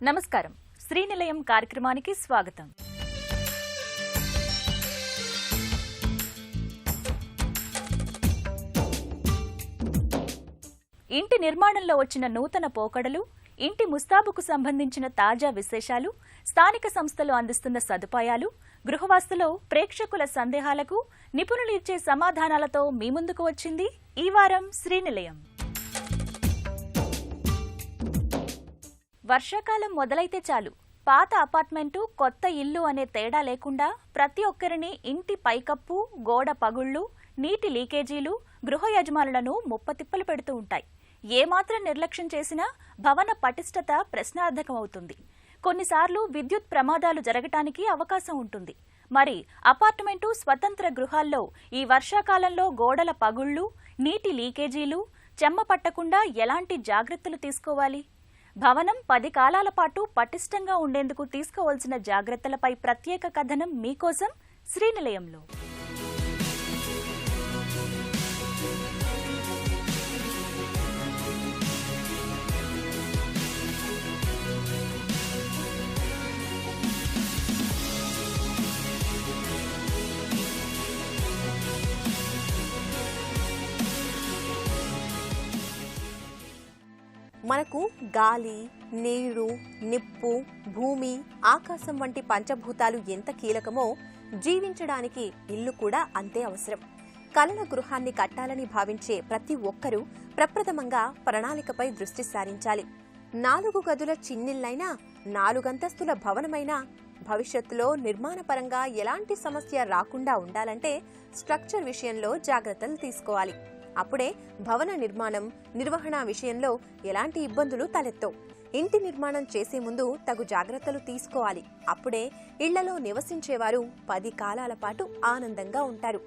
నమస్కారం. శ్రీనిలయం కార్యక్రమానికి స్వాగతం. ఇంటి నిర్మాణంలో వచ్చిన నూతన పోకడలు, ఇంటి ముస్తాబుకు సంబంధించిన తాజా విశేషాలు, స్థానిక సంస్థలు అందిస్తున్న సదుపాయాలు, గృహవాస్తులో ప్రేక్షకుల సందేహాలకు నిపుణులు ఇచ్చే సమాధానాలతో మీ ముందుకు వచ్చింది ఈ వారం శ్రీనిలయం. వర్షాకాలం మొదలైతే చాలు, పాత అపార్ట్మెంటు కొత్త ఇల్లు అనే తేడా లేకుండా ప్రతి ఒక్కరిని ఇంటి పైకప్పు, గోడ పగుళ్లు, నీటి లీకేజీలు గృహ యజమానులను ముప్పతిప్పలు పెడుతూ ఉంటాయి. ఏమాత్రం నిర్లక్ష్యం చేసినా భవన పటిష్టత ప్రశ్నార్థకమవుతుంది. కొన్నిసార్లు విద్యుత్ ప్రమాదాలు జరగటానికి అవకాశం ఉంటుంది. మరి అపార్ట్మెంటు, స్వతంత్ర గృహాల్లో ఈ వర్షాకాలంలో గోడల పగుళ్లు, నీటి లీకేజీలు చెమ్మ పట్టకుండా ఎలాంటి జాగ్రత్తలు తీసుకోవాలి? భవనం 10 కాలాల పాటు పటిష్టంగా ఉండేందుకు తీసుకోవాల్సిన జాగ్రత్తలపై ప్రత్యేక కథనం మీకోసం శ్రీనిలయంలో. మనకు గాలి, నీరు, నిప్పు, భూమి, ఆకాశం వంటి పంచభూతాలు ఎంత కీలకమో జీవించడానికి ఇల్లు కూడా అంతే అవసరం. కలల గృహాన్ని కట్టాలని భావించే ప్రతి ఒక్కరూ ప్రప్రథమంగా ప్రణాళికపై దృష్టి సారించాలి. 4 గదుల చిన్నిల్లైనా, 4 అంతస్తుల భవనమైనా భవిష్యత్తులో నిర్మాణపరంగా ఎలాంటి సమస్య రాకుండా ఉండాలంటే స్ట్రక్చర్ విషయంలో జాగ్రత్తలు తీసుకోవాలి. అప్పుడే భవన నిర్మాణం, నిర్వహణ విషయంలో ఎలాంటి ఇబ్బందులు తలెత్తవు. ఇంటి నిర్మాణం చేసే ముందు తగు జాగ్రత్తలు తీసుకోవాలి. అప్పుడే ఇళ్లలో నివసించేవారు 10 కాలాల పాటు ఆనందంగా ఉంటారు.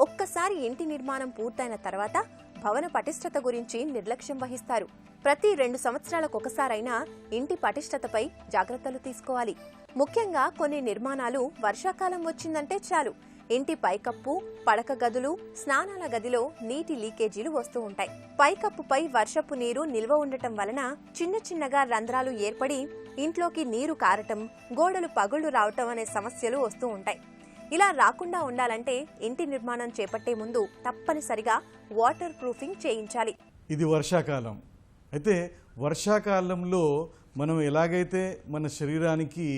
ఒక్కసారి ఇంటి నిర్మాణం పూర్తయిన తర్వాత భవన పటిష్టత గురించి నిర్లక్ష్యం వహిస్తారు. ప్రతి 2 సంవత్సరాలకొకసారైనా ఇంటి పటిష్టతపై జాగ్రత్తలు తీసుకోవాలి. ముఖ్యంగా కొన్ని నిర్మాణాలు వర్షాకాలం వచ్చిందంటే చాలు, ఇంటి పైకప్పు, పడక గదులు, స్నానాల గదిలో నీటి లీకేజీలు వస్తూ ఉంటాయి. పైకప్పుపై వర్షపు నీరు నిల్వ ఉండటం వలన చిన్న చిన్నగా రంధ్రాలు ఏర్పడి ఇంట్లోకి నీరు కారటం, గోడలు పగుళ్లు రావటం అనే సమస్యలు వస్తూ ఉంటాయి. ఇలా రాకుండా ఉండాలంటే ఇంటి నిర్మాణం చేపట్టే ముందు తప్పనిసరిగా వాటర్ ప్రూఫింగ్ చేయించాలి. ఇది వర్షాకాలం అయితే, వర్షాకాలంలో మనం ఎలాగైతే మన శరీరానికి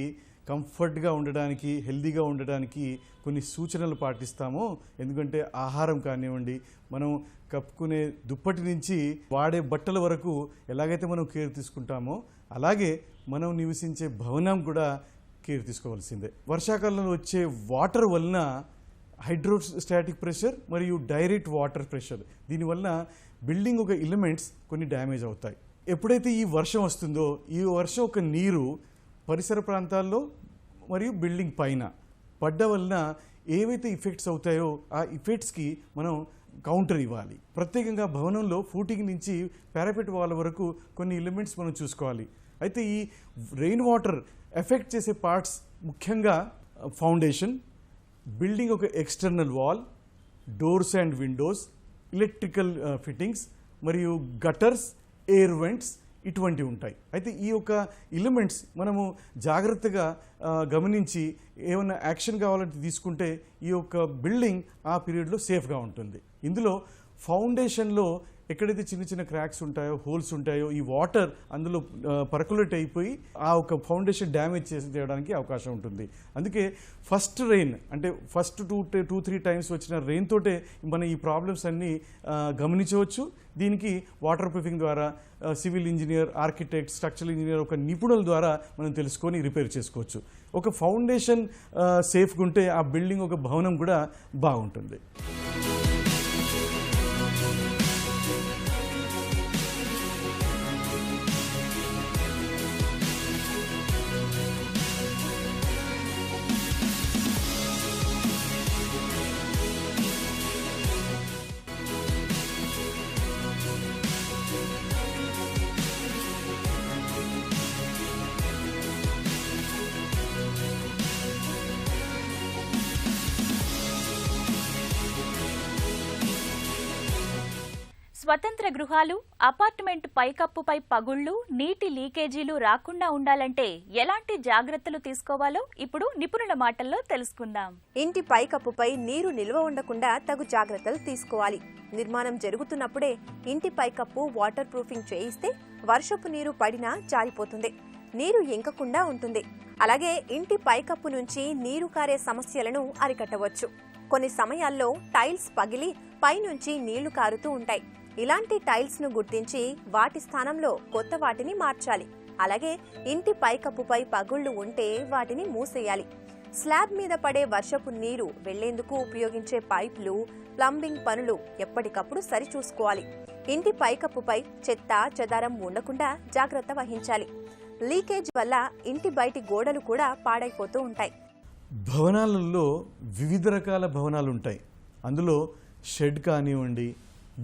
కంఫర్ట్గా ఉండడానికి, హెల్దీగా ఉండడానికి కొన్ని సూచనలు పాటిస్తామో, ఎందుకంటే ఆహారం కానివ్వండి, మనం కప్పుకునే దుప్పటి నుంచి వాడే బట్టల వరకు ఎలాగైతే మనం కేర్ తీసుకుంటామో, అలాగే మనం నివసించే భవనం కూడా కేర్ తీసుకోవాల్సిందే. వర్షాకాలంలో వచ్చే వాటర్ వలన హైడ్రోస్టాటిక్ ప్రెషర్ మరియు డైరెక్ట్ వాటర్ ప్రెషర్, దీనివల్ల బిల్డింగ్ ఒక ఎలిమెంట్స్ కొన్ని డ్యామేజ్ అవుతాయి. ఎప్పుడైతే ఈ వర్షం వస్తుందో, ఈ వర్షం ఒక నీరు పరిసర ప్రాంతాల్లో మరియు బిల్డింగ్ పైన పడ్డ వలన ఏవైతే ఇఫెక్ట్స్ అవుతాయో ఆ ఇఫెక్ట్స్కి మనం కౌంటర్ ఇవ్వాలి. ప్రత్యేకంగా భవనంలో ఫూటింగ్ నుంచి పారాపెట్ వాల్ వరకు కొన్ని ఎలిమెంట్స్ మనం చూసుకోవాలి. అయితే ఈ రెయిన్ వాటర్ ఎఫెక్ట్ చేసే పార్ట్స్ ముఖ్యంగా ఫౌండేషన్, బిల్డింగ్ ఒక external wall, doors and Windows, electrical fittings మరియు గటర్స్, ఎయిర్ వెంట్స్ ఇటువంటివి ఉంటాయి. అయితే ఈ యొక్క ఎలిమెంట్స్ మనము జాగ్రత్తగా గమనించి ఏమైనా యాక్షన్ కావాలంటే తీసుకుంటే ఈ యొక్క బిల్డింగ్ ఆ పీరియడ్లో సేఫ్గా ఉంటుంది. ఇందులో ఫౌండేషన్లో ఎక్కడైతే చిన్న చిన్న క్రాక్స్ ఉంటాయో, హోల్స్ ఉంటాయో, ఈ వాటర్ అందులో పర్కులేట్ అయిపోయి ఆ ఒక ఫౌండేషన్ డ్యామేజ్ చేయడానికి అవకాశం ఉంటుంది. అందుకే ఫస్ట్ రెయిన్ అంటే ఫస్ట్ 2-3 టైమ్స్ వచ్చిన రెయిన్ తోటే మనం ఈ ప్రాబ్లమ్స్ అన్నీ గమనించవచ్చు. దీనికి వాటర్ ప్రూఫింగ్ ద్వారా civil engineer, architect, structural engineer ఒక నిపుణుల ద్వారా మనం తెలుసుకొని రిపేర్ చేసుకోవచ్చు. ఒక ఫౌండేషన్ సేఫ్గా ఉంటే ఆ బిల్డింగ్, ఒక భవనం కూడా బాగుంటుంది. స్వతంత్ర గృహాలు, అపార్ట్మెంట్ పైకప్పుపై పగుళ్లు, నీటి లీకేజీలు రాకుండా ఉండాలంటే ఎలాంటి జాగ్రత్తలు తీసుకోవాలో ఇప్పుడు నిపుణుల మాటల్లో తెలుసుకుందాం. ఇంటి పైకప్పుపై నీరు నిల్వ ఉండకుండా తగు జాగ్రత్తలు తీసుకోవాలి. నిర్మాణం జరుగుతున్నప్పుడే ఇంటి పైకప్పు వాటర్ ప్రూఫింగ్ చేయిస్తే వర్షపు నీరు పడినా జారిపోతుంది, నీరు ఇంకకుండా ఉంటుంది. అలాగే ఇంటి పైకప్పు నుంచి నీరు కారే సమస్యలను అరికట్టవచ్చు. కొన్ని సమయాల్లో టైల్స్ పగిలి పైనుంచి నీళ్లు కారుతూ ఉంటాయి. ఇలాంటి టైల్స్ ను గుర్తించి వాటి స్థానంలో కొత్త వాటిని మార్చాలి. అలాగే ఇంటి పైకప్పుపై పగుళ్లు ఉంటే వాటిని మూసేయాలి. స్లాబ్ మీద పడే వర్షపు నీరు వెళ్లేందుకు ఉపయోగించే పైపులు, ప్లంబింగ్ పనులు ఎప్పటికప్పుడు సరిచూసుకోవాలి. ఇంటి పైకప్పుపై చెత్త చెదారం ఉండకుండా జాగ్రత్త వహించాలి. లీకేజ్ వల్ల ఇంటి బయటి గోడలు కూడా పాడైపోతూ ఉంటాయి. భవనాలలో వివిధ రకాల భవనాలు ఉంటాయి. అందులో షెడ్ కానివ్వండి,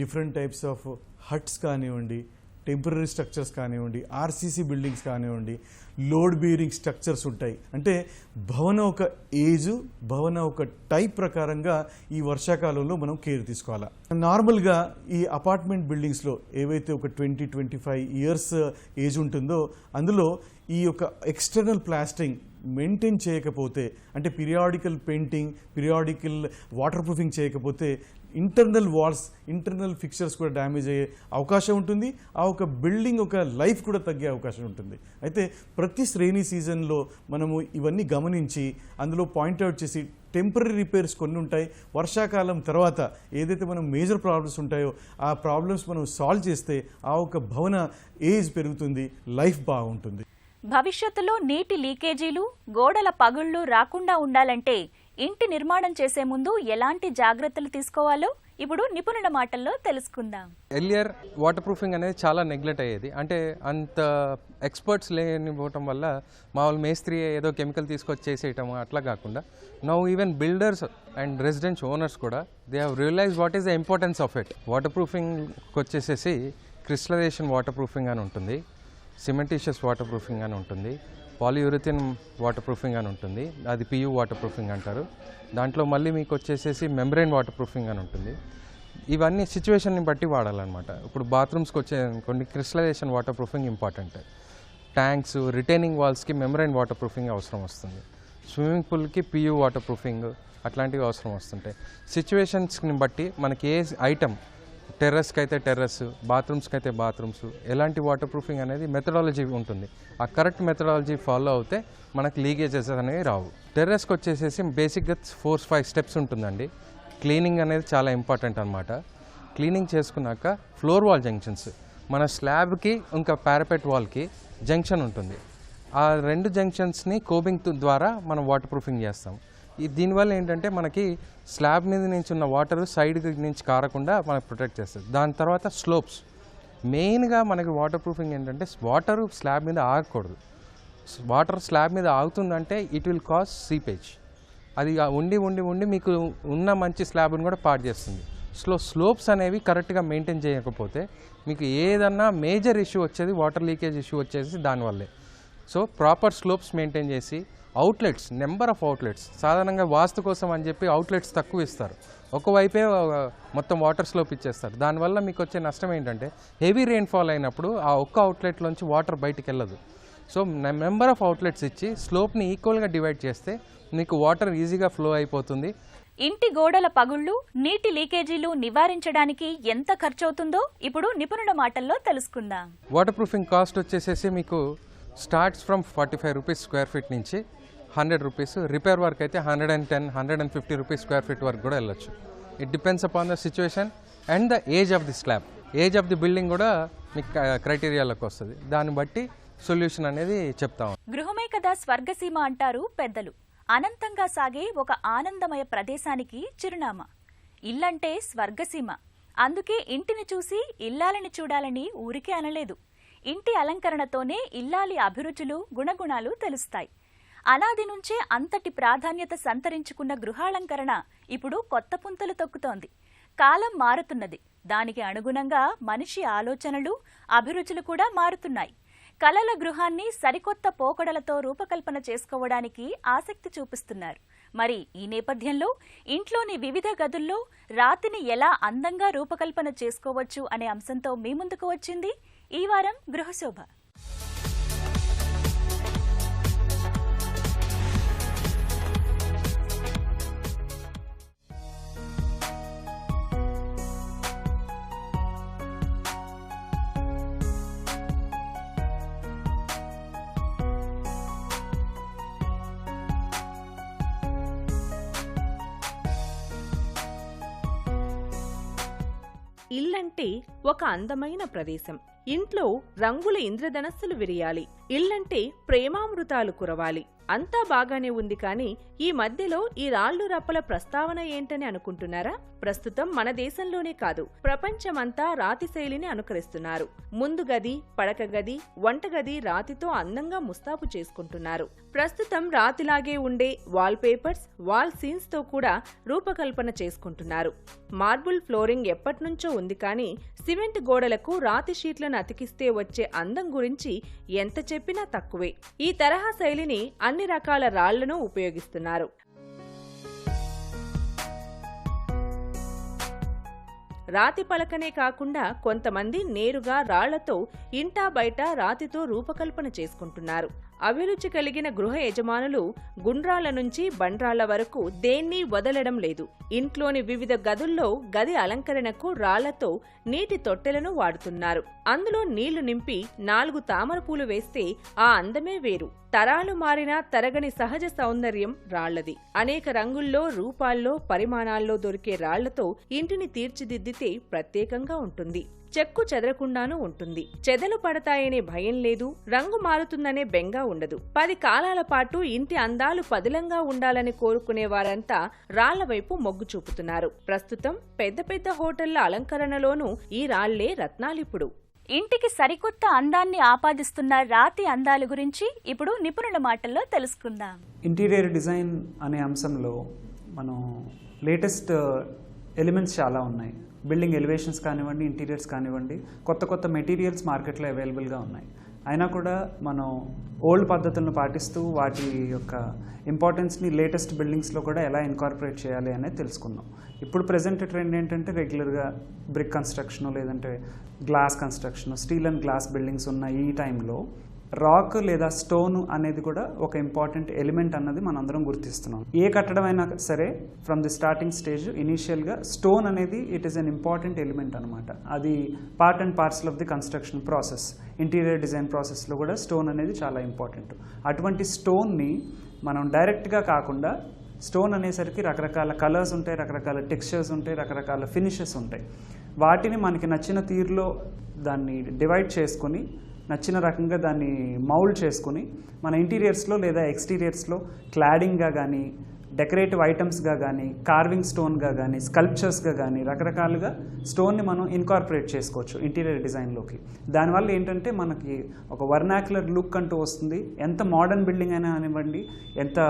డిఫరెంట్ టైప్స్ ఆఫ్ హట్స్ కానివ్వండి, టెంపరీ స్ట్రక్చర్స్ కానివ్వండి, ఆర్సీసీ బిల్డింగ్స్ కానివ్వండి, లోడ్ బీరింగ్ స్ట్రక్చర్స్ ఉంటాయి. అంటే భవనం ఒక ఏజు, భవనం ఒక టైప్ ప్రకారంగా ఈ వర్షాకాలంలో మనం కేర్ తీసుకోవాలి. నార్మల్గా ఈ అపార్ట్మెంట్ బిల్డింగ్స్లో ఏవైతే ఒక 20-25 ఇయర్స్ ఏజ్ ఉంటుందో అందులో ఈ యొక్క ఎక్స్టర్నల్ ప్లాస్టింగ్ మెయింటైన్ చేయకపోతే, అంటే periodical painting, periodical water proofing చేయకపోతే ఇంటర్నల్ వాల్స్, ఇంటర్నల్ ఫిక్చర్స్ కూడా డ్యామేజ్ అయ్యే అవకాశం ఉంటుంది. ఆ ఒక బిల్డింగ్ ఒక లైఫ్ కూడా తగ్గే అవకాశం ఉంటుంది. అయితే ప్రతి శ్రేణి సీజన్లో మనము ఇవన్నీ గమనించి అందులో పాయింట్అవుట్ చేసి టెంపరీ రిపేర్స్ కొన్ని ఉంటాయి. వర్షాకాలం తర్వాత ఏదైతే మనం మేజర్ ప్రాబ్లమ్స్ ఉంటాయో ఆ ప్రాబ్లమ్స్ మనం సాల్వ్ చేస్తే ఆ ఒక భవన ఏజ్ పెరుగుతుంది, లైఫ్ బాగుంటుంది. భవిష్యత్తులో నీటి లీకేజీలు, గోడల పగుళ్లు రాకుండా ఉండాలంటే ఇంటి నిర్మాణం చేసే ముందు ఎలాంటి జాగ్రత్తలు తీసుకోవాలో ఇప్పుడు నిపుణుల మాటల్లో తెలుసుకుందాం. ఎర్లియర్ వాటర్ ప్రూఫింగ్ అనేది చాలా నెగ్లెక్ట్ అయ్యేది. అంటే అంత ఎక్స్పర్ట్స్ లేనిపోవటం వల్ల మామూలు మేస్త్రి ఏదో కెమికల్ తీసుకొచ్చి చేసేయటం అట్లా కాకుండా now even builders and residence owners కూడా they have realize what is the importance of it. Water ప్రూఫింగ్కి వచ్చేసేసి క్రిస్టలైజేషన్ వాటర్ ప్రూఫింగ్ అని ఉంటుంది, సిమెంటీషియస్ వాటర్ ప్రూఫింగ్ అని ఉంటుంది, పాలియూరిథిన్ వాటర్ ప్రూఫింగ్ అని ఉంటుంది, అది పియూ వాటర్ ప్రూఫింగ్ అంటారు. దాంట్లో మళ్ళీ మీకు వచ్చేసేసి మెంబ్రెయిన్ వాటర్ ప్రూఫింగ్ అని ఉంటుంది. ఇవన్నీ సిచ్యువేషన్ని బట్టి వాడాలన్నమాట. ఇప్పుడు బాత్రూమ్స్కి వచ్చే కొన్ని crystallization water proofing important, tanks, retaining వాల్స్కి మెంబ్రెయిన్ వాటర్ ప్రూఫింగ్ అవసరం వస్తుంది, స్విమ్మింగ్ పూల్కి పియూ వాటర్ ప్రూఫింగ్ అట్లాంటివి అవసరం వస్తుంటాయి. సిచ్యువేషన్స్ని బట్టి మనకి ఏ ఐటమ్, టెర్రస్కి అయితే టెర్రస్, బాత్రూమ్స్కి అయితే బాత్రూమ్స్, ఎలాంటి వాటర్ ప్రూఫింగ్ అనేది మెథడాలజీ ఉంటుంది. ఆ కరెక్ట్ మెథడాలజీ ఫాలో అవుతే మనకు లీకేజెస్ అనేవి రావు. టెర్రస్కి వచ్చేసేసి బేసిక్గా 4-5 స్టెప్స్ ఉంటుందండి. క్లీనింగ్ అనేది చాలా ఇంపార్టెంట్ అనమాట. క్లీనింగ్ చేసుకున్నాక ఫ్లోర్ వాల్ జంక్షన్స్, మన స్లాబ్కి ఇంకా పారాపెట్ వాల్కి జంక్షన్ ఉంటుంది. ఆ 2 జంక్షన్స్ని కోబింగ్ ద్వారా మనం వాటర్ ప్రూఫింగ్ చేస్తాం. దీనివల్ల ఏంటంటే మనకి స్లాబ్ మీద నుంచి ఉన్న వాటర్ సైడ్ నుంచి కారకుండా మనకు ప్రొటెక్ట్ చేస్తుంది. దాని తర్వాత స్లోప్స్, మెయిన్గా మనకి వాటర్ ప్రూఫింగ్ ఏంటంటే వాటర్ స్లాబ్ మీద ఆగకూడదు. వాటర్ స్లాబ్ మీద ఆగుతుందంటే ఇట్ విల్ కాజ్ సీపేజ్. అది ఉండి ఉండి ఉండి మీకు ఉన్న మంచి స్లాబ్ని కూడా పాడు చేస్తుంది. స్లోప్స్ అనేవి కరెక్ట్గా మెయింటైన్ చేయకపోతే మీకు ఏదన్నా మేజర్ ఇష్యూ వచ్చేది వాటర్ లీకేజ్ ఇష్యూ వచ్చేసి దానివల్లే. సో ప్రాపర్ స్లోప్స్ మెయింటైన్ చేసి అవుట్లెట్స్, నెంబర్ ఆఫ్ అవుట్లెట్స్, సాధారణంగా వాస్తు కోసం అని చెప్పి అవుట్లెట్స్ తక్కువ ఇస్తారు, ఒకవైపే మొత్తం వాటర్ స్లోప్ ఇచ్చేస్తారు. దానివల్ల మీకు వచ్చే నష్టం ఏంటంటే హెవీ రెయిన్ఫాల్ అయినప్పుడు ఆ ఒక్క అవుట్లెట్లోంచి వాటర్ బయటికి వెళ్ళదు. సో నెంబర్ ఆఫ్ అవుట్లెట్స్ ఇచ్చి స్లోప్ని ఈక్వల్గా డివైడ్ చేస్తే మీకు వాటర్ ఈజీగా ఫ్లో అయిపోతుంది. ఇంటి గోడల పగుళ్లు, నీటి లీకేజీలు నివారించడానికి ఎంత ఖర్చవుతుందో ఇప్పుడు నిపుణుల మాటల్లో తెలుసుకుందాం. వాటర్ ప్రూఫింగ్ కాస్ట్ వచ్చేసేసి మీకు starts from 45 rupees square feet నుంచి 100 రూపీస్, రిపేర్ వర్క్ అయితే 110-150 రూపీస్ స్క్వేర్ ఫీట్ వరకు కూడా వెళ్ళొచ్చు. It depends upon the situation and the age of the slab. Age of the building కూడా మీకు క్రైటీరియాలోకి వస్తుంది. దాన్ని బట్టి సొల్యూషన్ అనేది చెప్తాం. గృహమే కదా స్వర్గసీమ అంటారు పెద్దలు. అనంతంగా సాగే ఒక ఆనందమయ ప్రదేశానికి చిరునామా ఇల్లంటే స్వర్గసీమ. అందుకే ఇంటిని చూసి ఇల్లాలని చూడాలని ఊరికే అనలేదు. ఇంటి అలంకరణతోనే ఇల్లాలి అభిరుచులు, గుణగుణాలు తెలుస్తాయి. అనాది నుంచే అంతటి ప్రాధాన్యత సంతరించుకున్న గృహాలంకరణ ఇప్పుడు కొత్త పుంతలు తొక్కుతోంది. కాలం మారుతున్నది, దానికి అనుగుణంగా మనిషి ఆలోచనలు, అభిరుచులు కూడా మారుతున్నాయి. కలల గృహాన్ని సరికొత్త పోకడలతో రూపకల్పన చేసుకోవడానికి ఆసక్తి చూపిస్తున్నారు. మరి ఈ నేపథ్యంలో ఇంట్లోని వివిధ గదుల్లో రాతిని ఎలా అందంగా రూపకల్పన చేసుకోవచ్చు అనే అంశంతో మీ ముందుకు వచ్చింది ఈ వారం గృహశోభ. ఇల్లంటే ఒక అందమైన ప్రదేశం. ఇంట్లో రంగుల ఇంద్రధనస్సులు విరియాలి. ఇల్లంటే ప్రేమామృతాలు కురవాలి. అంతా బాగానే ఉంది, కానీ ఈ మధ్యలో ఈ రాళ్లు రప్పల ప్రస్తావన ఏంటని అనుకుంటున్నారా? ప్రస్తుతం మన దేశంలోనే కాదు, ప్రపంచమంతా రాతి శైలిని అనుకరిస్తున్నారు. ముందు గది, పడక గది, వంటగది రాతితో అందంగా ముస్తాబు చేసుకుంటున్నారు. ప్రస్తుతం రాతిలాగే ఉండే వాల్ పేపర్స్, వాల్ సీన్స్ తో కూడా రూపకల్పన చేసుకుంటున్నారు. మార్బుల్ ఫ్లోరింగ్ ఎప్పటినుంచో ఉంది, కానీ సిమెంట్ గోడలకు రాతి షీట్లను అతికిస్తే వచ్చే అందం గురించి ఎంత చెప్పినా తక్కువే. ఈ తరహా శైలిని అన్ని రకాల రాళ్లను ఉపయోగిస్తున్నారు. రాతి పలకనే కాకుండా కొంతమంది నేరుగా రాళ్లతో ఇంటా బయట రాతితో రూపకల్పన చేసుకుంటున్నారు. అభిరుచి కలిగిన గృహ యజమానులు గుండ్రాళ్ల నుంచి బండ్రాళ్ల వరకు దేన్నీ వదలడం లేదు. ఇంట్లోని వివిధ గదుల్లో గది అలంకరణకు రాళ్లతో నీటి తొట్టెలను వాడుతున్నారు. అందులో నీళ్లు నింపి 4 తామర పూలు వేస్తే ఆ అందమే వేరు. తరాలు మారినా తరగని సహజ సౌందర్యం రాళ్లది. అనేక రంగుల్లో, రూపాల్లో, పరిమాణాల్లో దొరికే రాళ్లతో ఇంటిని తీర్చిదిద్దితే ప్రత్యేకంగా ఉంటుంది. చెక్కు చెదరకుండానూ ఉంటుంది. చెదలు పడతాయనే భయం లేదు, రంగు మారుతుందనే బెంగ ఉండదు. 10 కాలాల పాటు ఇంటి అందాలు పదిలంగా ఉండాలని కోరుకునే వారంతా రాళ్ల వైపు మొగ్గు చూపుతున్నారు. ప్రస్తుతం పెద్ద పెద్ద హోటళ్ల అలంకరణలోనూ ఈ రాళ్లే రత్నాలిప్పుడు. ఇంటికి సరికొత్త అందాన్ని ఆపాదిస్తున్న రాతి అందాల గురించి ఇప్పుడు నిపుణుల మాటల్లో తెలుసుకుందాం. ఇంటీరియర్ డిజైన్ అనే అంశంలో మనం లేటెస్ట్ ఎలిమెంట్స్ చాలా ఉన్నాయి. బిల్డింగ్ ఎలివేషన్స్ కానివ్వండి, ఇంటీరియర్స్ కానివ్వండి, కొత్త కొత్త మెటీరియల్స్ మార్కెట్లో అవైలబుల్గా ఉన్నాయి. అయినా కూడా మనం ఓల్డ్ పద్ధతులను పాటిస్తూ వాటి యొక్క ఇంపార్టెన్స్ని లేటెస్ట్ బిల్డింగ్స్లో కూడా ఎలా ఇన్కార్పొరేట్ చేయాలి అనేది తెలుసుకుందాం. ఇప్పుడు ప్రెజెంట్ ట్రెండ్ ఏంటంటే రెగ్యులర్గా బ్రిక్ కన్స్ట్రక్షను, లేదంటే glass construction, steel and glass buildings ఉన్న ఈ టైంలో రాక్ లేదా స్టోన్ అనేది కూడా ఒక ఇంపార్టెంట్ ఎలిమెంట్ అన్నది మనందరం గుర్తిస్తున్నాం. ఏ కట్టడం అయినా సరే ఫ్రమ్ ది స్టార్టింగ్ స్టేజ్ ఇనీషియల్గా స్టోన్ అనేది it is an important element అనమాట. అది part and parcel of the construction process. Interior design ప్రాసెస్లో కూడా స్టోన్ అనేది చాలా ఇంపార్టెంట్. అటువంటి స్టోన్ని మనం డైరెక్ట్గా కాకుండా, స్టోన్ అనేసరికి రకరకాల కలర్స్ ఉంటాయి, రకరకాల టెక్స్చర్స్ ఉంటాయి, రకరకాల ఫినిషెస్ ఉంటాయి. వాటిని మనకి నచ్చిన తీరులో దాన్ని డివైడ్ చేసుకొని, నచ్చిన రకంగా దాన్ని మౌల్డ్ చేసుకుని మన ఇంటీరియర్స్లో లేదా ఎక్స్టీరియర్స్లో క్లాడింగ్గా కానీ, డెకరేటివ్ ఐటమ్స్గా కానీ, కార్వింగ్ స్టోన్గా కానీ, స్కల్ప్చర్స్గా కానీ రకరకాలుగా స్టోన్ని మనం ఇన్కార్పొరేట్ చేసుకోవచ్చు ఇంటీరియర్ డిజైన్లోకి. దానివల్ల ఏంటంటే మనకి ఒక వర్నాక్యులర్ లుక్ అంటూ వస్తుంది. ఎంత మోడర్న్ బిల్డింగ్ అయినా కానివ్వండి, ఎంత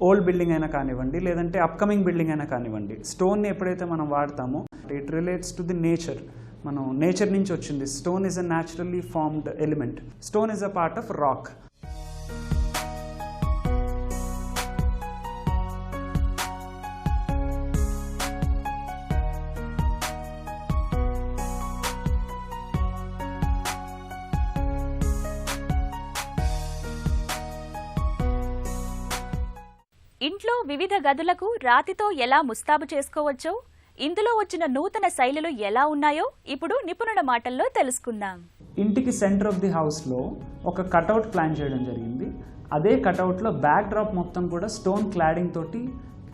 ఓల్డ్ బిల్డింగ్ అయినా కానివ్వండి, లేదంటే అప్కమింగ్ బిల్డింగ్ అయినా కానివ్వండి, స్టోన్ని ఎప్పుడైతే మనం వాడతామో it relates to the nature. మనం నేచర్ నుంచి వచ్చింది. Stone is a naturally formed element. Stone is a part of rock. ఇంట్లో వివిధ గదులకు రాతితో ఎలా ముస్తాబు చేసుకోవచ్చో, ఇందులో వచ్చిన నూతన శైలులు ఎలా ఉన్నాయో ఇప్పుడు నిపుణుల మాటల్లో తెలుసుకుందాం. ఇంటికి సెంటర్ ఆఫ్ ది హౌస్లో ఒక కటౌట్ ప్లాన్ చేయడం జరిగింది. అదే కటౌట్లో బ్యాక్ డ్రాప్ మొత్తం కూడా స్టోన్ క్లాడింగ్ తోటి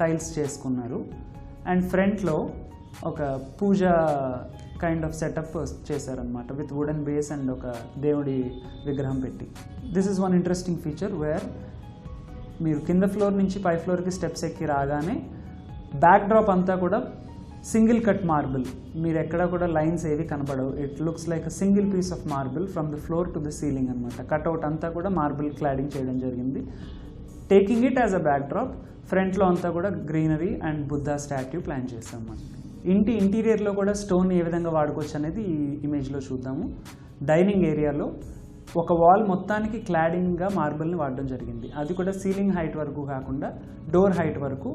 టైల్స్ చేసుకున్నారు. అండ్ ఫ్రంట్లో ఒక పూజ కైండ్ ఆఫ్ సెటప్ చేశారనమాట విత్ వుడెన్ బేస్ అండ్ ఒక దేవుడి విగ్రహం పెట్టి. This is one interesting feature where మీరు కింద ఫ్లోర్ నుంచి పై ఫ్లోర్కి స్టెప్స్ ఎక్కి రాగానే బ్యాక్ డ్రాప్ అంతా కూడా సింగిల్ కట్ మార్బుల్. మీరు ఎక్కడ కూడా లైన్స్ ఏవి కనబడవు. It looks like a single piece of marble from the floor to the ceiling అనమాట. కట్అవుట్ అంతా కూడా మార్బుల్ క్లాడింగ్ చేయడం జరిగింది. Taking it as a back drop ఫ్రంట్లో అంతా కూడా greenery and Buddha statue plan చేస్తాం మనం. ఇంటి ఇంటీరియర్లో కూడా స్టోన్ ఏ విధంగా వాడుకోవచ్చు అనేది ఈ ఇమేజ్లో చూద్దాము. డైనింగ్ ఏరియాలో ఒక వాల్ మొత్తానికి క్లాడింగ్గా మార్బుల్ని వాడడం జరిగింది. అది కూడా సీలింగ్ హైట్ వరకు కాకుండా డోర్ హైట్ వరకు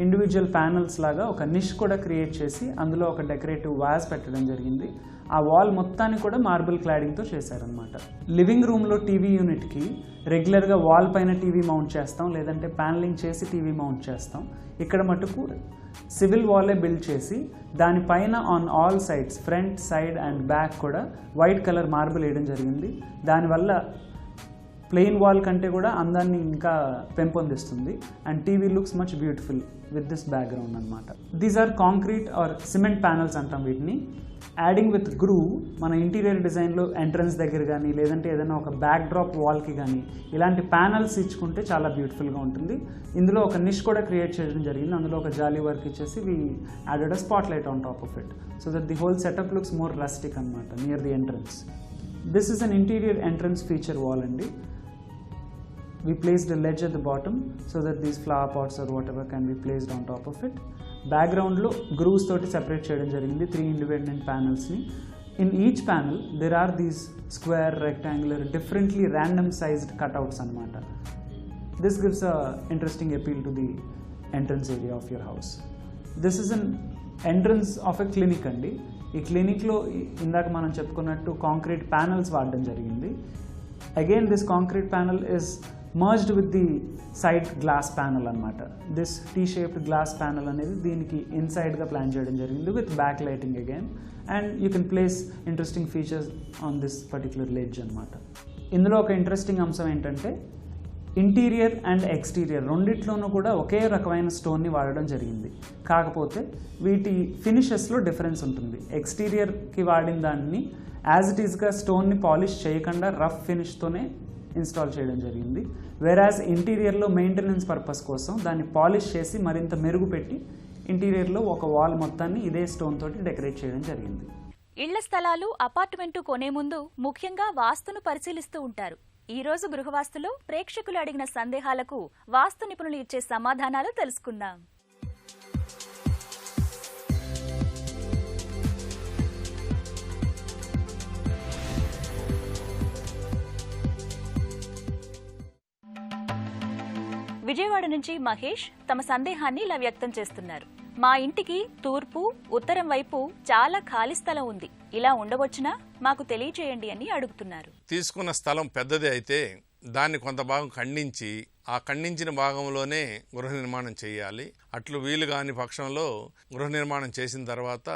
ఇండివిజువల్ ప్యానల్స్ లాగా ఒక నిష్ కూడా క్రియేట్ చేసి అందులో ఒక డెకరేటివ్ వాజ్ పెట్టడం జరిగింది. ఆ వాల్ మొత్తాన్ని కూడా మార్బుల్ క్లాడింగ్తో చేశారనమాట. లివింగ్ రూమ్లో టీవీ యూనిట్కి రెగ్యులర్గా వాల్ పైన టీవీ మౌంట్ చేస్తాం, లేదంటే ప్యానలింగ్ చేసి టీవీ మౌంట్ చేస్తాం. ఇక్కడ మటుకు సివిల్ వాలే బిల్డ్ చేసి దానిపైన on all sides front, side and back కూడా వైట్ కలర్ మార్బుల్ వేయడం జరిగింది. దానివల్ల ప్లెయిన్ వాల్ కంటే కూడా అందాన్ని ఇంకా పెంపొందిస్తుంది. And TV looks much beautiful with this background అనమాట. These are concrete or cement panels అంటాం వీటిని. యాడింగ్ విత్ గ్రూ మన ఇంటీరియర్ డిజైన్లో ఎంట్రన్స్ దగ్గర కానీ లేదంటే ఏదైనా ఒక బ్యాక్ డ్రాప్ వాల్కి కానీ ఇలాంటి ప్యానల్స్ ఇచ్చుకుంటే చాలా బ్యూటిఫుల్గా ఉంటుంది. ఇందులో ఒక నిష్ కూడా క్రియేట్ చేయడం జరిగింది. అందులో ఒక జాలీ వర్క్ ఇచ్చేసి we added a spot light on top of it so that the whole setup looks more rustic అనమాట near the entrance. This is an interior entrance feature wall అండి. We placed a ledge at the bottom so that these flower pots or whatever can be placed on top of it. Background lo grooves toti separate cheyadam jarigindi 3 independent panels ni. In each panel there are these square, rectangular, differently random sized cutouts anamata. This gives a interesting appeal to the entrance area of your house. This is an entrance of a clinic andi. Ee clinic lo indaka manam cheppukunnattu concrete panels vaadam jarigindi. Again this concrete panel is merged with the side glass panel anamata. This T-shaped glass panel anedi deeniki inside ga plan cheyadam jarigindi with backlighting again, and you can place interesting features on this particular ledge anamata. Indulo oka interesting amsam entante interior and exterior రెండిట్లోనూ కూడా ఒకే రకమైన స్టోన్ని వాడడం జరిగింది. కాకపోతే వీటి ఫినిషెస్లో difference ఉంటుంది. ఎక్స్టీరియర్కి వాడిన దాన్ని యాజ్ ఇట్ ఈస్గా స్టోన్ని పాలిష్ చేయకుండా రఫ్ ఫినిష్తోనే ఇన్స్టాల్ చేయడం జరిగింది. వెరాజ్ ఇంటీరియర్లో మెయింటెనెన్స్ పర్పస్ కోసం దాన్ని పాలిష్ చేసి మరింత మెరుగుపెట్టి ఇంటీరియర్లో ఒక వాల్ మొత్తాన్ని ఇదే స్టోన్ తోటి డెకరేట్ చేయడం జరిగింది. ఇళ్ల స్థలాలు, అపార్ట్మెంటు కొనే ముందు ముఖ్యంగా వాస్తును పరిశీలిస్తూ ఉంటారు. ఈ రోజు గృహవాస్తులో ప్రేక్షకులు అడిగిన సందేహాలకు వాస్తు నిపుణులు ఇచ్చే సమాధానాలు తెలుసుకుందాం. విజయవాడ నుంచి మహేష్ తమ సందేహాన్ని ఇలా వ్యక్తం చేస్తున్నారు. మా ఇంటికి తూర్పు, ఉత్తరం వైపు చాలా ఖాళీ స్థలం ఉంది. ఇలా ఉండవచ్చునా? మాకు తెలియచేయండి అని అడుగుతున్నారు. తీసుకున్న స్థలం పెద్దదే అయితే దాన్ని కొంత భాగం ఖండించి ఆ ఖండించిన భాగంలోనే గృహ నిర్మాణం చేయాలి. అట్లు వీలు కాని పక్షంలో గృహ నిర్మాణం చేసిన తర్వాత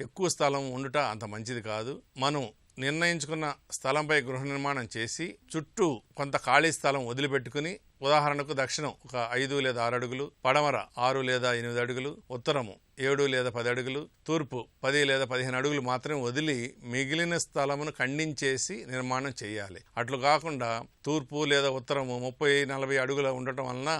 ఎక్కువ స్థలం ఉండుట అంత మంచిది కాదు. మనం నిర్ణయించుకున్న స్థలంపై గృహ నిర్మాణం చేసి చుట్టూ కొంత ఖాళీ స్థలం వదిలిపెట్టుకుని, ఉదాహరణకు దక్షిణం ఒక 5 లేదా 6 అడుగులు, పడమర 6 లేదా 8 అడుగులు, ఉత్తరము 7 లేదా 10 అడుగులు, తూర్పు 10 లేదా 15 అడుగులు మాత్రమే వదిలి మిగిలిన స్థలమును ఖండించేసి నిర్మాణం చేయాలి. అట్లు కాకుండా తూర్పు లేదా ఉత్తరము 30-40 అడుగుల ఉండటం వలన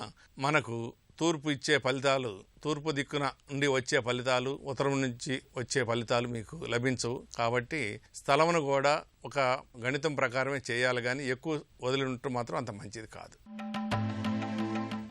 మనకు తూర్పు ఇచ్చే ఫలితాలు, తూర్పు దిక్కున నుండి వచ్చే ఫలితాలు, ఉత్తరం నుంచి వచ్చే ఫలితాలు మీకు లభించవు. కాబట్టి స్థలమును కూడా ఒక గణితం ప్రకారమే చేయాలి, కానీ ఎక్కువ వదిలి ఉండటం మాత్రం అంత మంచిది కాదు.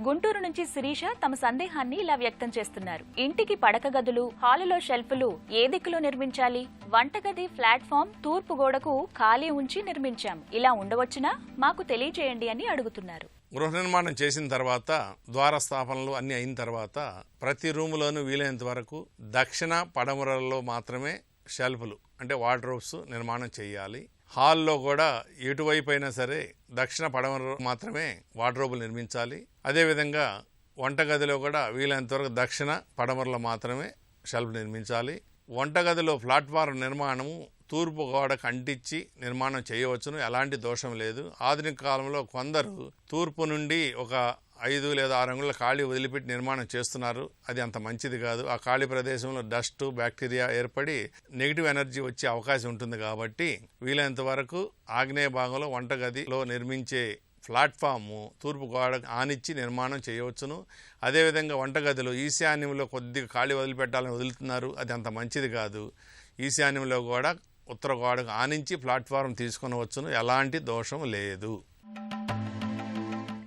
గుంటూరు నుంచి శిరీష తమ సందేహాన్ని ఇలా వ్యక్తం చేస్తున్నారు. ఇంటికి పడక గదులు, హాలులో షెల్ఫ్లు ఏ దిక్కులో నిర్మించాలి? వంటగది ప్లాట్ఫామ్ తూర్పు గోడకు ఖాళీ ఉంచి నిర్మించాం. ఇలా ఉండవచ్చునా? మాకు తెలియచేయండి అని అడుగుతున్నారు. గృహ నిర్మాణం చేసిన తర్వాత ద్వార స్థాపనలు అన్నీ అయిన తర్వాత ప్రతి రూములోనూ వీలైనంత వరకు దక్షిణ పడమరల్లో మాత్రమే షెల్ఫ్లు అంటే వార్డ్రోబ్స్ నిర్మాణం చేయాలి. హాల్లో కూడా ఎటువైపు అయినా సరే దక్షిణ పడమర మాత్రమే వార్డ్రోబులు నిర్మించాలి. అదేవిధంగా వంటగదిలో కూడా వీలైనంత వరకు దక్షిణ పడమరలో మాత్రమే షెల్ఫ్ నిర్మించాలి. వంటగదిలో ప్లాట్ఫారం నిర్మాణము తూర్పు గోడకు అంటించి నిర్మాణం చేయవచ్చును, ఎలాంటి దోషం లేదు. ఆధునిక కాలంలో కొందరు తూర్పు నుండి ఒక 5 లేదా 6 అంగుళాల ఖాళీ వదిలిపెట్టి నిర్మాణం చేస్తున్నారు. అది అంత మంచిది కాదు. ఆ ఖాళీ ప్రదేశంలో డస్ట్, బ్యాక్టీరియా ఏర్పడి నెగిటివ్ ఎనర్జీ వచ్చే అవకాశం ఉంటుంది. కాబట్టి వీలైనంత వరకు ఆగ్నేయ భాగంలో వంటగదిలో నిర్మించే ప్లాట్ఫాము తూర్పు గోడ ఆనిచ్చి నిర్మాణం చేయవచ్చును. అదేవిధంగా వంటగదిలో ఈశాన్యంలో కొద్దిగా ఖాళీ వదిలిపెట్టాలని వదులుతున్నారు, అది అంత మంచిది కాదు. ఈశాన్యంలో కూడా ఉత్తర గోడకు ఆనించి ప్లాట్ఫారం తీసుకొనవచ్చును, ఎలాంటి దోషం లేదు.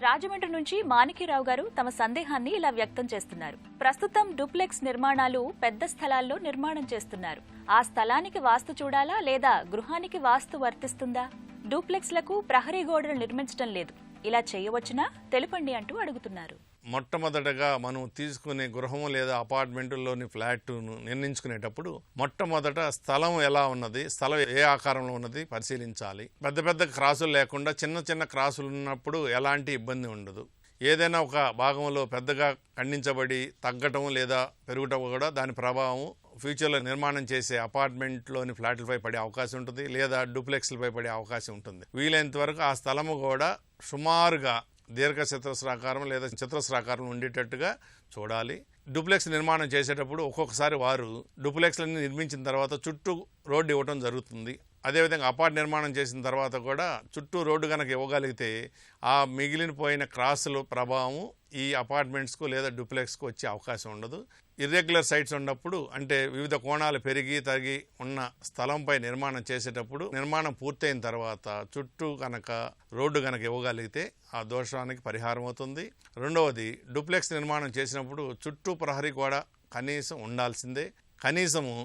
రాజమండ్రి నుంచి మాణిక్యరావు గారు తమ సందేహాన్ని ఇలా వ్యక్తం చేస్తున్నారు. ప్రస్తుతం డూప్లెక్స్ నిర్మాణాలు పెద్ద స్థలాల్లో నిర్మాణం చేస్తున్నారు. ఆ స్థలానికి వాస్తు చూడాలా లేదా గృహానికి వాస్తు వర్తిస్తుందా? డూప్లెక్స్లకు ప్రహరీ గోడలు నిర్మించడం లేదు. ఇలా చేయవచ్చునా తెలుపండి అంటూ అడుగుతున్నారు. మొట్టమొదటగా మనం తీసుకునే గృహము లేదా అపార్ట్మెంటుల్లోని ఫ్లాట్ను నిర్ణయించుకునేటప్పుడు మొట్టమొదట స్థలం ఎలా ఉన్నది, స్థలం ఏ ఆకారంలో ఉన్నది పరిశీలించాలి. పెద్ద పెద్ద క్రాసులు లేకుండా చిన్న చిన్న క్రాసులు ఉన్నప్పుడు ఎలాంటి ఇబ్బంది ఉండదు. ఏదైనా ఒక భాగంలో పెద్దగా ఖండించబడి తగ్గటం లేదా పెరుగుటం కూడా దాని ప్రభావం ఫ్యూచర్లో నిర్మాణం చేసే అపార్ట్మెంట్లోని ఫ్లాట్లపై పడే అవకాశం ఉంటుంది, లేదా డూప్లెక్స్లపై పడే అవకాశం ఉంటుంది. వీలైనంత వరకు ఆ స్థలము కూడా సుమారుగా దీర్ఘ చతురస్రాకారం లేదా చతురస్రాకారం ఉండేటట్టుగా చూడాలి. డూప్లెక్స్ నిర్మాణం చేసేటప్పుడు ఒక్కొక్కసారి వారు డూప్లెక్స్లన్నీ నిర్మించిన తర్వాత చుట్టూ రోడ్డు ఇవ్వడం జరుగుతుంది. అదేవిధంగా అపార్ట్ నిర్మాణం చేసిన తర్వాత కూడా చుట్టూ రోడ్డు కనుక ఇవ్వగలిగితే ఆ మిగిలిపోయిన క్రాసుల ప్రభావం ఈ అపార్ట్మెంట్స్కు లేదా డూప్లెక్స్కు వచ్చే అవకాశం ఉండదు. ఇర్రెగ్యులర్ సైట్స్ ఉన్నప్పుడు, అంటే వివిధ కోణాలు పెరిగి తరిగి ఉన్న స్థలంపై నిర్మాణం చేసేటప్పుడు నిర్మాణం పూర్తయిన తర్వాత చుట్టూ కనుక రోడ్డు కనుక ఇవ్వగలిగితే ఆ దోషానికి పరిహారం అవుతుంది. రెండవది, డూప్లెక్స్ నిర్మాణం చేసినప్పుడు చుట్టూ ప్రహరీ గోడ కనీసం ఉండాల్సిందే. కనీసము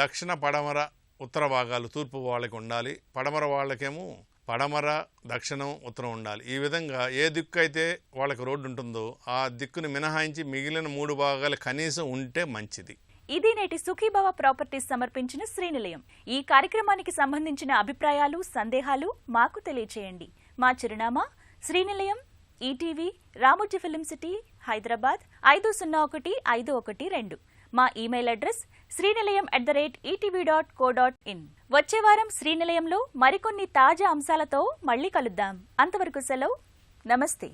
దక్షిణ, పడమర, ఉత్తర భాగాలు తూర్పు వాళ్ళకి ఉండాలి. పడమర వాళ్ళకేమో పడమర, దక్షిణం, ఉత్తరం ఉండాలి. ఈ విధంగా ఏ దిక్కు అయితే వాళ్ళకి రోడ్డు ఉంటుందో ఆ దిక్కుని మినహాయించి మిగిలిన 3 భాగాలు కనీసం ఉంటే మంచిది. ఇది నేటి సుఖీభవ ప్రాపర్టీస్ సమర్పించిన శ్రీనిలయం. ఈ కార్యక్రమానికి సంబంధించిన అభిప్రాయాలు, సందేహాలు మాకు తెలియచేయండి. మా చిరునామా Srinilayam, ETV, Ramoji Film City, Hyderabad 501512. మా ఇమెయిల్ అడ్రస్ srinilayam@etv.co.in. వచ్చే వారం శ్రీనిలయంలో మరికొన్ని తాజా అంశాలతో మళ్ళీ కలుద్దాం. అంతవరకు సెలవు. నమస్తే.